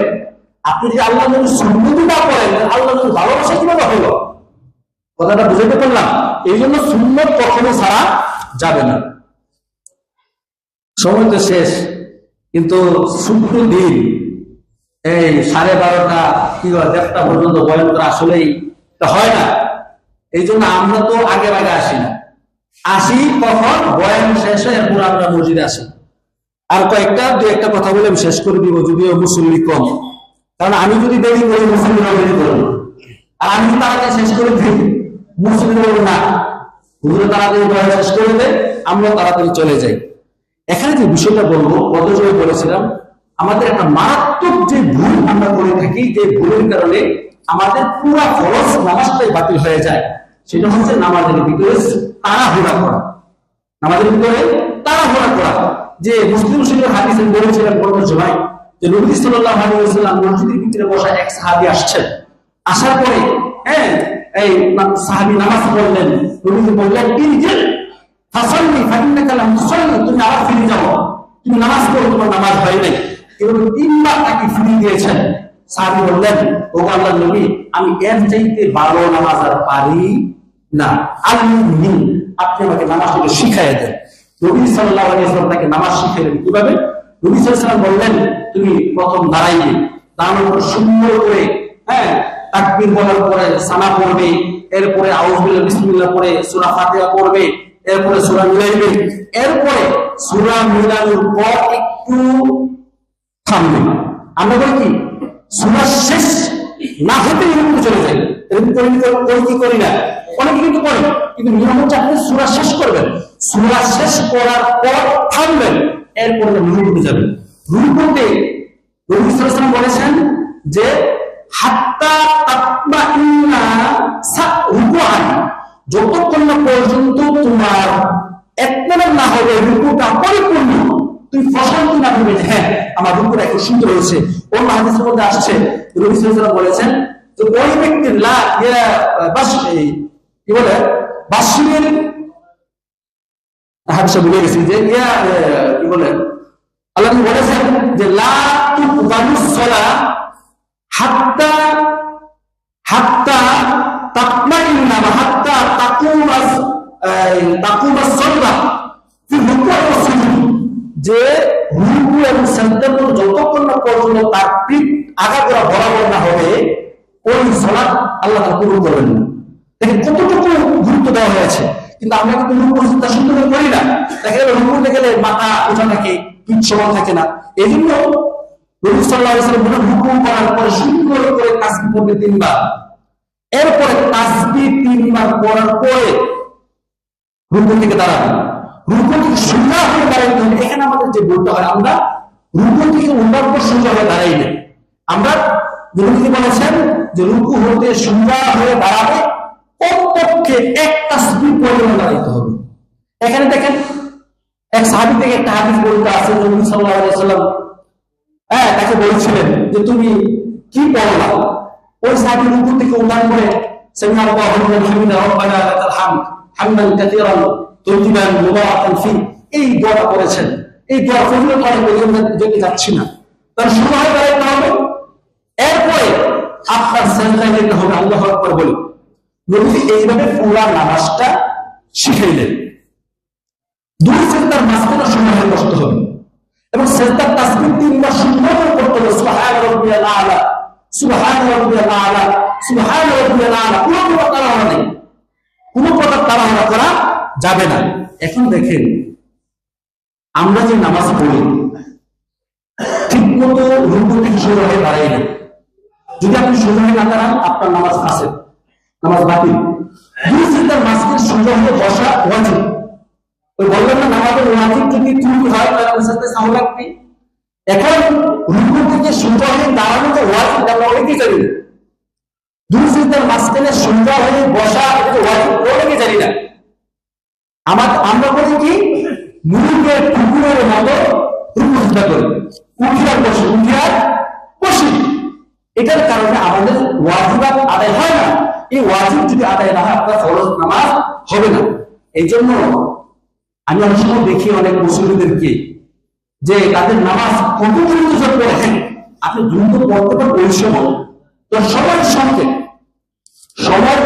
আপনি যদি আল্লাহ নবীর সুন্নতি না পড়েন, আল্লাহ নবীর ভালোবাসা কিভাবে হলো? কথাটা বুঝাতে পারলাম? এই জন্য সুন্নত কখনো ছাড়া যাবে না। সময় তো শেষ, কিন্তু শুক্র দিন এই 12:30 কি 1:30 পর্যন্ত বয়ান করা আসলেই হয় না। এই জন্য আমরা তো আগে আসি কখন বয়ান শেষ হয়, এরপর আমরা মসজিদে আসি। আর দু একটা কথা বলে আমি শেষ করে দিব, যদিও মুসল্লি কম। কারণ আমি যদি দেরি করি, মুসল্লিরা দেরি করবো, আর আমি যদি তাড়াতাড়ি শেষ করে দিই, মুসল্লিরা বলবো না হুজুর তাড়াতাড়ি বয়ান শেষ করে দেয়, আমরা তাড়াতাড়ি চলে যাই। এখানে যে বিষয়টা বলবো, কত সময় বলেছিলাম, আমাদের একটা মারাত্মক যে ভুল আমরা করে থাকি, যে ভুলের কারণে আমাদের পুরো ফরজ নামাজটাই বাতিল হয়ে যায়, সেটা হচ্ছে নামাজের ভিতরে তাড়াহুড়া করা। নামাজের ভিতরে তাড়াহুড়া করা। যে মুসলিম শরীফের হাদিসে বলেছিলেন কোন সময় যে নবী সাল্লাল্লাহু আলাইহি ওয়াসাল্লাম মসজিদের ভিতরে বসা এক সাহাবী আসছেন। আসার পরে এই সাহাবী নামাজ পড়লেন। নবী বললেন, ইরজি ফাসাল্লি ফাইন্নাকা লাম তুসাল্লি, তুমি আবার ফিরে যাও, তুমি নামাজ পড়ো, তোমার নামাজ হয় নাই। এবং 3 বার তাকে ফিরিয়ে দিয়েছেন। সাহাবী বললেন, ও আল্লাহর নবী, আমি এর চাইতে ভালো নামাজ আর পারি না, আল্লাহ আপনি আমাকে নামাজটাকে শিখাইয়া দেন। নবী সাল্লাল্লাহু আলাইহি ওয়াসাল্লাম তাকে নামাজ শিখাইলেন। কিভাবে? নবী সাল্লাল্লাহু আলাইহি ওয়াসাল্লাম বললেন, তুমি প্রথম দাঁড়াইবে, দাঁড়ানোর পর সুন্দর করে তাকবীর বলার পরে সানা পড়বে, এরপরে আউযু বিল্লাহি বিসমিল্লাহ পড়ে সূরা ফাতিহা পড়বে, এরপরে সূরা মিলাইবে, এরপরে সূরা মিলানোর পর একটু থামবে। আমরা বলি কি সূরা শেষ না হতেই রুকু চলে যায়, এরকম কি করি না? অনেকে কিন্তু করে, কিন্তু নিয়ম হচ্ছে আপনি সূরা শেষ করবেন, সূরা শেষ করার পর থামবেন, এরপরে রুকুতে যাবেন। রুকুতে নবী সাল্লাল্লাহু আলাইহি ওয়াসাল্লাম বলেছেন যে হাত্তা তাতমাইন্না রুকুআন, যতক্ষণ না পর্যন্ত তোমার একবারে না হবে রুকুটা পরিপূর্ণ, তুমি প্রশান্তি না হবে হ্যাঁ আমার রুকুটা একটু সুন্দর হয়েছে। অন্য হাদিসের মধ্যে আসছে নবী সাল্লাল্লাহু আলাইহি ওয়াসাল্লাম বলেছেন যে ওই ব্যক্তির লা কি বলে বাসিরের হাদিসে বলে গেছি যে কি বলে আল্লাহ বলেছেন যে লা তুকবালুস সালাহ হাত্তা তাতমাইন্না ওয়া হাত্তা তাকুমাস সালাহ ফি রুকু ওয়া সুজুদ, যে রুকু এবং সিজদার যতক্ষণ না পর্যন্ত তার পিঠ আগাগোড়া বরাবর না হবে ওই সালাত আল্লাহ তাআলা কবুল করবেন না। দেখেন কতটুকু গুরুত্ব দেওয়া হয়েছে, কিন্তু আমরা কিন্তু রুকু সিজদা সুন্দর করি না। দেখেন রুকুতে গেলে মাথা উঠা থাকে, পিঠ সমান থাকে না। এজন্য নবী সাল্লাল্লাহু আলাইহি ওয়াসাল্লাম বলেন রুকু করার পরে সুন্দর করে তাসবিহ পড়বে 3 বার, এরপরে তাসবিহ 3 বার পড়ার পরে রুকু থেকে দাঁড়াবে। রুকু থেকে সোজা হয়ে দাঁড়াইতে হবে। এখানে আমাদের যে বলতে হয় আমরা রুকু থেকে উঠার পর সোজা হয়ে দাঁড়াই না, আমরা নবী বলেছেন যে রুকু হতে সোজা হয়ে দাঁড়াবে কমপক্ষে এক তাসবিহ পড়ে দাঁড়াইতে হবে। এখানে দেখেন এক সাহাবী থেকে একটা হাদিস বলতে আছে, নবী সাল্লাল্লাহু আলাইহি ওয়াসাল্লাম তাকে বলেছিলেন যে তুমি কি পড়লা? ওই সাহাবী রুকু থেকে উঠার পরে সামিআ আল্লাহু লিমান হামিদা রব্বানা লাকাল হামদ হামদান কাসীরান তাইয়িবান মুবারাকান ফি, এই দোয়া করেছেন। এই দোয়া ফজিলত অনেক পর্যন্ত যেতে যাচ্ছি না, তার সময় দাঁড়াইতে হবে, এরপরে আপনার সেজদায় যেতে হবে আল্লাহু আকবার বলে। নবী এইভাবে পুরো নামাজটা শিখাইলেন। দুই সেজদার মাঝখানে সময় বসতে হবে এবং সেজদার তাসবিহ 3 বার সুন্দর করে পড়তে হবে, সুবহান রাব্বিয়াল আলা সুবহান রাব্বিয়াল আলা সুবহান রাব্বিয়াল আলা। কোনো প্রকার তাড়াহুড়া নেই, কোনো প্রকার তাড়াহুড়া করা যাবে না। এখন দেখেন আমরা যে নামাজ পড়ি ঠিক মতো রুকু থেকে সোজা হয়ে দাঁড়াই না। যদি আপনি সোজা হয়ে না দাঁড়ান আপনার নামাজ ফাঁসে, নামাজ বাতিল। দুই সেজদার মাঝখানে সোজা হয়ে বসা ওয়াজিব। ওই বললেন না নামাজের ওয়াজিব যদি ত্রুটি হয় তাহলে সাথে সাহু লাগবে। এখন রুকু থেকে সোজা হয়ে দাঁড়ানো যে ওয়াজিব আমরা অনেকেই জানি না। দুই সেজদার মাঝখানে সোজা হয়ে বসা এটা ওয়াজিব অনেকেই জানি না। আমরা বলি কি মুরগের কুকুরের মতো রুকু সিজদা করি, উঠিয়ার বসি উঠিয়ার বসি। এটার কারণে আমাদের ওয়াজিবাত আদায় হয় না। এই ওয়াজিব যদি আদায় না হয় আপনার ফরজ নামাজ হবে না। এই জন্য আমি অনেক সময় দেখি অনেক মুসলিমদেরকে যে তাদের নামাজ কত দ্রুত পড়ে, আপনি দ্রুত পড়তে পারেন ওই সময় তো সময় সংক্ষেপ, সময়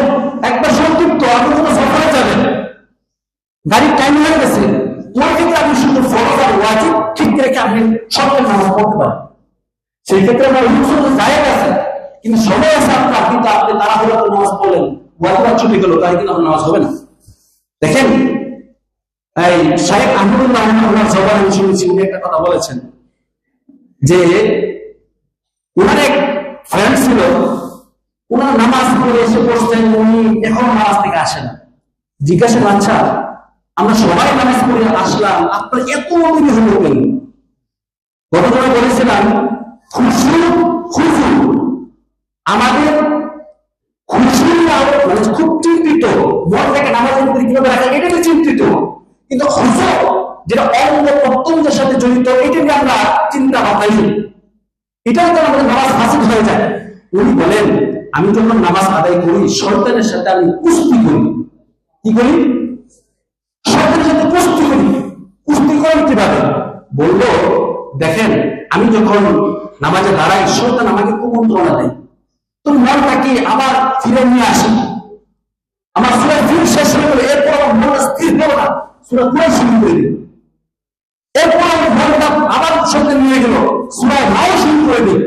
একবার সংক্ষিপ্ত, আপনি কোনো সফরে যাবেন, গাড়ির টাইম হয়ে গেছে, ওই ক্ষেত্রে আপনি শুধু ফরজ আর ওয়াজিব ঠিক রেখে আপনি সবটা নামাজ পড়তে পারেন। সেই ক্ষেত্রে আমার জায়েজ আছে, কিন্তু সময় আছে আপনার, কিন্তু আপনি তাড়াহুড়ো করে নামাজ পড়লেন, ওয়াজিব ছুটে গেল, তাই কিন্তু আপনার নামাজ হবে না। দেখেন এই শাইখ আহমদুল্লাহ ওনার জবান আমি শুনেছি, উনি একটা কথা বলেছেন যে ওনার এক ফ্রেন্ড ছিল, ওনার নামাজ পড়ে এসে পড়ছেন, উনি এখন নামাজ থেকে আসে না। জিজ্ঞাসা আচ্ছা আমরা সবাই নামাজ পড়ে আসলাম, আপনার এত দেরি হলো কেন? গতকাল বলেছিলাম আমাদের খুশি মানে খুব চিন্তিত, মন থেকে নামাজের প্রতি কিভাবে রাখা এটা চিন্তিত, কিন্তু খুশু যেটা অঙ্গ প্রত্যঙ্গের সাথে জড়িত এটা নিয়ে আমরা চিন্তা ভাবনাই, এটাও তো আমাদের নামাজ ফাসিদ হয়ে যায়। উনি বলেন আমি যখন নামাজ আদায় করি শয়তানের সাথে আমি কুস্তি করি। কি করি? শয়তানের সাথে কুস্তি করি। কুস্তি করেন কিভাবে? বললো দেখেন আমি যখন নামাজে দাঁড়াই শয়তান আমাকে কুমন্ত্রণা দেয়, তো মনটাকে আবার ফিরে নিয়ে আসি, আমার সূরা ফির শেষ হয়ে গেল, এরপর আমার মন স্থির হলো না, সূরা পুরো শুরু করে দিল, এরপর আমার মনটা আবার শয়তান নিয়ে গেল, সূরা নাও শুরু করে দিল।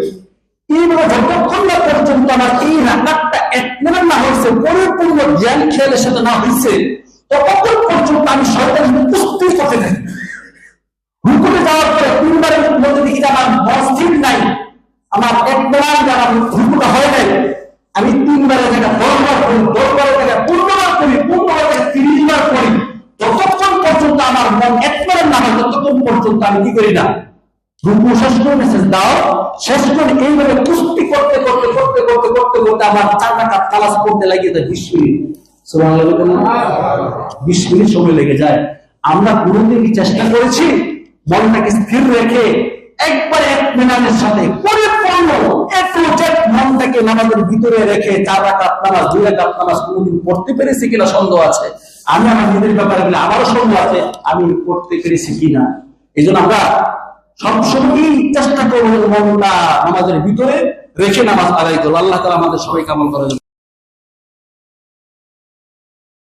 আমার এই রাকাতটা ইতমিনান না হয়েছে, পরিপূর্ণ জ্ঞান খেয়ালের সাথে না হয়েছে, ততক্ষণ পর্যন্ত আমি শয়তানের সাথে কুস্তি করতে থাকি। রুকুতে যাওয়ার পরে তিনবারের মধ্যে দেখি যে আমার মসজিদ নাই, আমার ইতমিনান যারা রুকুটা হয় নাই, আমি তিনবারের জায়গা 10 বার করি, 10 বারের জায়গা 15 বার করি, 15 বারের জায়গা 30 বার করি, ততক্ষণ পর্যন্ত আমার মন ইতমিনান না হয়, ততক্ষণ পর্যন্ত আমি কি করি না, রুকু শেষ করে মেসেজ দাও শেষ করে এইভাবে কুস্তি করতে করতে করতে করতে করতে করতে আমার 4 রাকাত নামাজ পড়তে লাগে 20 মিনিট। সুবহানাল্লাহ, 20 মিনিট সময় লেগে যায়। আমরা কোনদিন কি চেষ্টা করেছি মনটাকে স্থির রেখে একবারে ইতমিনানের সাথে পরিপূর্ণ মনটাকে নামাজের ভিতরে রেখে 4 রাকাত নামাজ 2 রাকাত নামাজ কোনদিন পড়তে পেরেছি কিনা সন্দেহ আছে। আমি আমার নিজের ব্যাপারে বলে আমারও সন্দেহ আছে আমি পড়তে পেরেছি কিনা। এই জন্য আমরা সবসময় চেষ্টা করবো মনটা আমাদের ভিতরে রেখে নামাজ আদায় করবো। আল্লাহ তাআলা আমাদের সবাইকে আমল করার জন্য